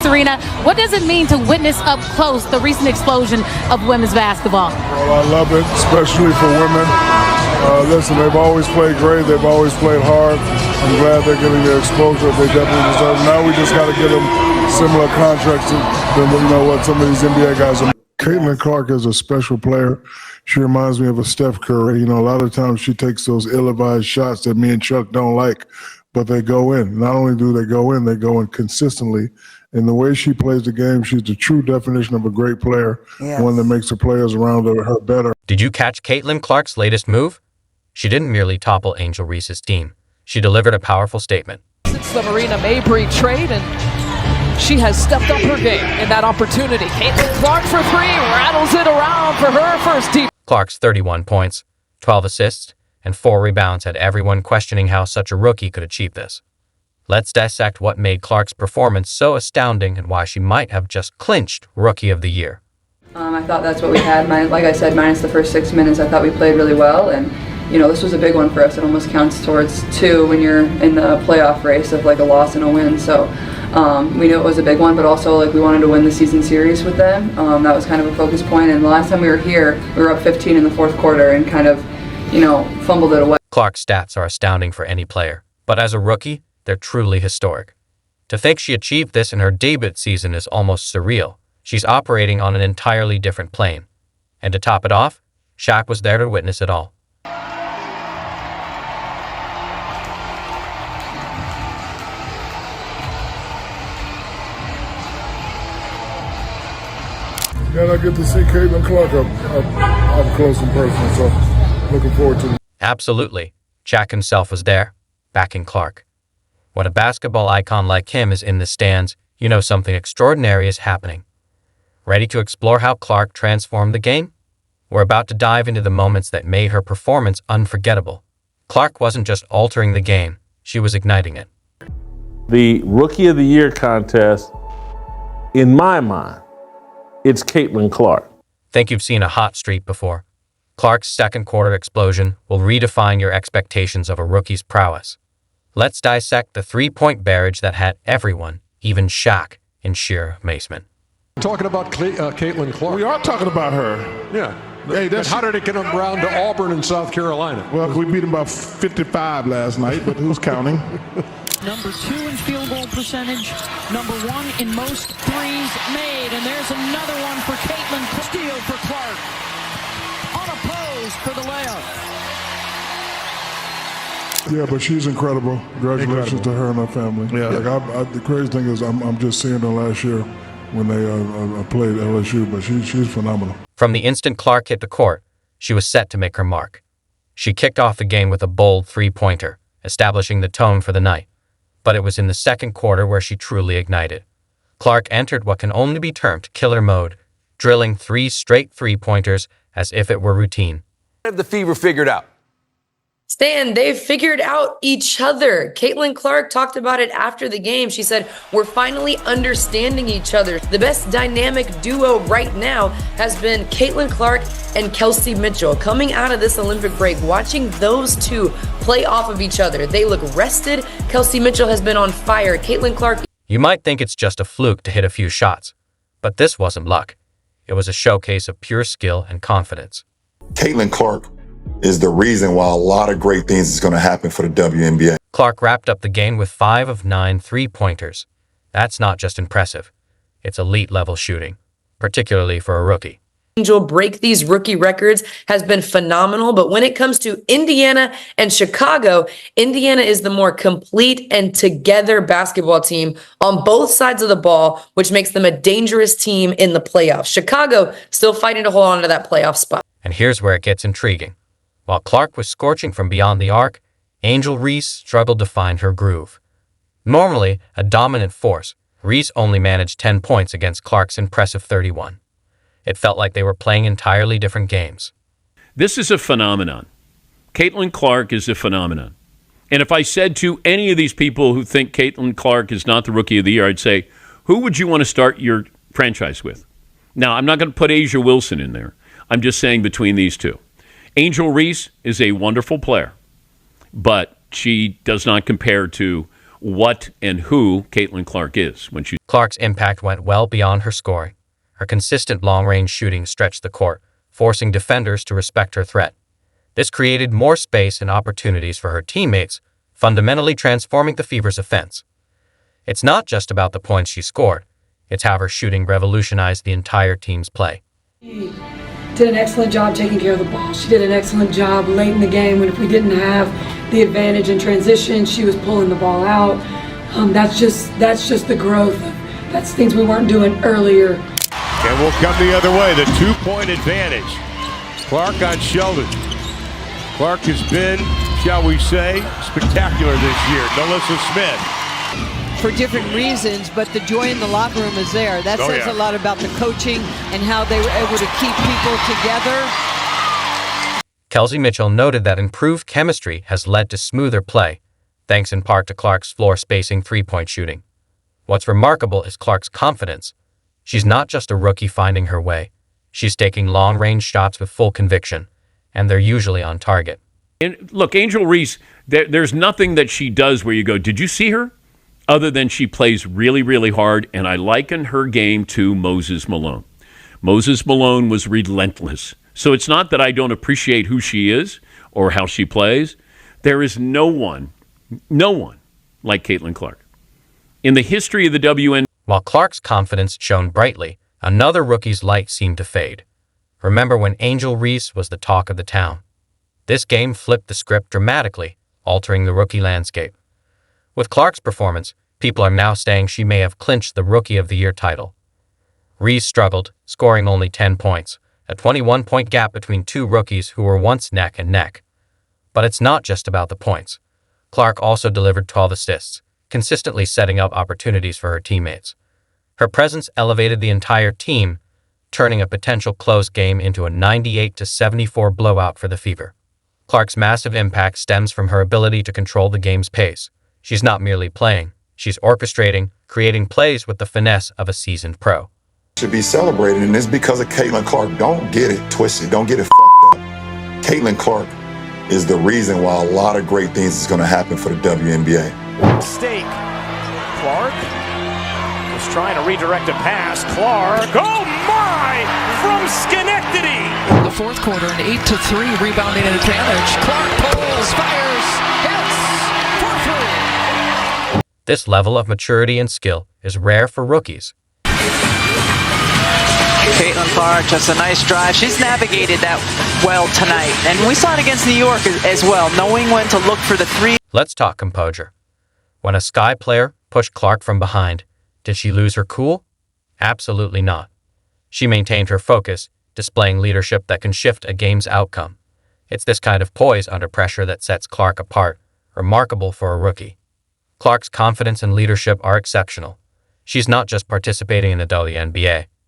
arena. What does it mean to witness up close the recent explosion of women's basketball? Well, I love it, especially for women. Listen, they've always played great. They've always played hard. I'm glad they're getting the exposure they definitely deserve. Now we just got to get them similar contracts than what some of these NBA guys are. Caitlin Clark is a special player. She reminds me of a Steph Curry. A lot of times she takes those ill-advised shots that me and Chuck don't like, but they go in. Not only do they go in consistently. And the way she plays the game, she's the true definition of a great player, yes. One that makes the players around her better. Did you catch Caitlin Clark's latest move? She didn't merely topple Angel Reese's team. She delivered a powerful statement. Since the Marina Mabry trade, and she has stepped up her game in that opportunity. Caitlin Clark for three, rattles it around for her first team. Clark's 31 points, 12 assists, and 4 rebounds had everyone questioning how such a rookie could achieve this. Let's dissect what made Clark's performance so astounding and why she might have just clinched Rookie of the Year. I thought that's what we had. Like I said, minus the first 6 minutes, I thought we played really well. And, this was a big one for us. It almost counts towards 2 when you're in the playoff race of like a loss and a win. So we knew it was a big one, but also we wanted to win the season series with them. That was kind of a focus point. And the last time we were here, we were up 15 in the fourth quarter and kind of, fumbled it away. Clark's stats are astounding for any player, but as a rookie, they're truly historic. To think she achieved this in her debut season is almost surreal. She's operating on an entirely different plane. And to top it off, Shaq was there to witness it all. And I get to see Caitlin Clark up close in person, so looking forward to it. Absolutely. Shaq himself was there, backing Clark. When a basketball icon like him is in the stands, something extraordinary is happening. Ready to explore how Clark transformed the game? We're about to dive into the moments that made her performance unforgettable. Clark wasn't just altering the game, she was igniting it. The Rookie of the Year contest, in my mind, it's Caitlin Clark. Think you've seen a hot streak before? Clark's second quarter explosion will redefine your expectations of a rookie's prowess. Let's dissect the three-point barrage that had everyone, even Shaq, in sheer amazement. Talking about Caitlin Clark. We are talking about her. Yeah. Hey, but how did it get them around to Auburn and South Carolina? Well, we beat them by 55 last night, but who's counting? Number 2 in field goal percentage, number 1 in most threes made, and there's another one for Caitlin. Steal for Clark. Unopposed for the layup. Yeah, but she's incredible. Congratulations to her and her family. Yeah. The crazy thing is I'm just seeing her last year when they played LSU, but she's phenomenal. From the instant Clark hit the court, she was set to make her mark. She kicked off the game with a bold three-pointer, establishing the tone for the night. But it was in the second quarter where she truly ignited. Clark entered what can only be termed killer mode, drilling 3 straight three-pointers as if it were routine. Have the fever figured out? Stan, they've figured out each other. Caitlin Clark talked about it after the game. She said, we're finally understanding each other. The best dynamic duo right now has been Caitlin Clark and Kelsey Mitchell. Coming out of this Olympic break, watching those two play off of each other. They look rested. Kelsey Mitchell has been on fire. Caitlin Clark. You might think it's just a fluke to hit a few shots, but this wasn't luck. It was a showcase of pure skill and confidence. Caitlin Clark is the reason why a lot of great things is going to happen for the WNBA. Clark wrapped up the game with 5 of 9 three-pointers. That's not just impressive. It's elite-level shooting, particularly for a rookie. Angel break these rookie records has been phenomenal, but when it comes to Indiana and Chicago, Indiana is the more complete and together basketball team on both sides of the ball, which makes them a dangerous team in the playoffs. Chicago still fighting to hold on to that playoff spot. And here's where it gets intriguing. While Clark was scorching from beyond the arc, Angel Reese struggled to find her groove. Normally a dominant force, Reese only managed 10 points against Clark's impressive 31. It felt like they were playing entirely different games. This is a phenomenon. Caitlin Clark is a phenomenon. And if I said to any of these people who think Caitlin Clark is not the Rookie of the Year, I'd say, who would you want to start your franchise with? Now, I'm not going to put A'ja Wilson in there. I'm just saying between these two. Angel Reese is a wonderful player, but she does not compare to what and who Caitlin Clark is when she Clark's impact went well beyond her scoring. Her consistent long-range shooting stretched the court, forcing defenders to respect her threat. This created more space and opportunities for her teammates, fundamentally transforming the Fever's offense. It's not just about the points she scored, it's how her shooting revolutionized the entire team's play. She did an excellent job taking care of the ball. She did an excellent job late in the game when if we didn't have the advantage in transition, she was pulling the ball out. That's just the growth. That's things we weren't doing earlier. And we'll come the other way, the 2-point advantage. Clark on Sheldon. Clark has been, shall we say, spectacular this year. Melissa Smith. For different reasons, but the joy in the locker room is there. That says a lot about the coaching and how they were able to keep people together. Kelsey Mitchell noted that improved chemistry has led to smoother play, thanks in part to Clark's floor-spacing three-point shooting. What's remarkable is Clark's confidence. She's not just a rookie finding her way. She's taking long-range shots with full conviction, and they're usually on target. And look, Angel Reese, there's nothing that she does where you go, did you see her? Other than she plays really, really hard, and I liken her game to Moses Malone. Moses Malone was relentless. So it's not that I don't appreciate who she is or how she plays. There is no one like Caitlin Clark. In the history of the WNBA. While Clark's confidence shone brightly, another rookie's light seemed to fade. Remember when Angel Reese was the talk of the town? This game flipped the script dramatically, altering the rookie landscape. With Clark's performance, people are now saying she may have clinched the Rookie of the Year title. Reese struggled, scoring only 10 points, a 21-point gap between two rookies who were once neck and neck. But it's not just about the points. Clark also delivered 12 assists, consistently setting up opportunities for her teammates. Her presence elevated the entire team, turning a potential close game into a 98-74 blowout for the Fever. Clark's massive impact stems from her ability to control the game's pace. She's not merely playing, she's orchestrating, creating plays with the finesse of a seasoned pro. Should be celebrated, and it's because of Caitlin Clark. Don't get it twisted. Don't get it f***ed up. Caitlin Clark is the reason why a lot of great things is going to happen for the WNBA. Mistake. Clark was trying to redirect a pass. Clark, oh my! From Schenectady! The fourth quarter, an 8-3 rebounding advantage. Clark pulls, fires, hits, for three. This level of maturity and skill is rare for rookies. Caitlin Clark, just a nice drive. She's navigated that well tonight. And we saw it against New York as well, knowing when to look for the three. Let's talk composure. When a Sky player pushed Clark from behind, did she lose her cool? Absolutely not. She maintained her focus, displaying leadership that can shift a game's outcome. It's this kind of poise under pressure that sets Clark apart, remarkable for a rookie. Clark's confidence and leadership are exceptional. She's not just participating in the WNBA,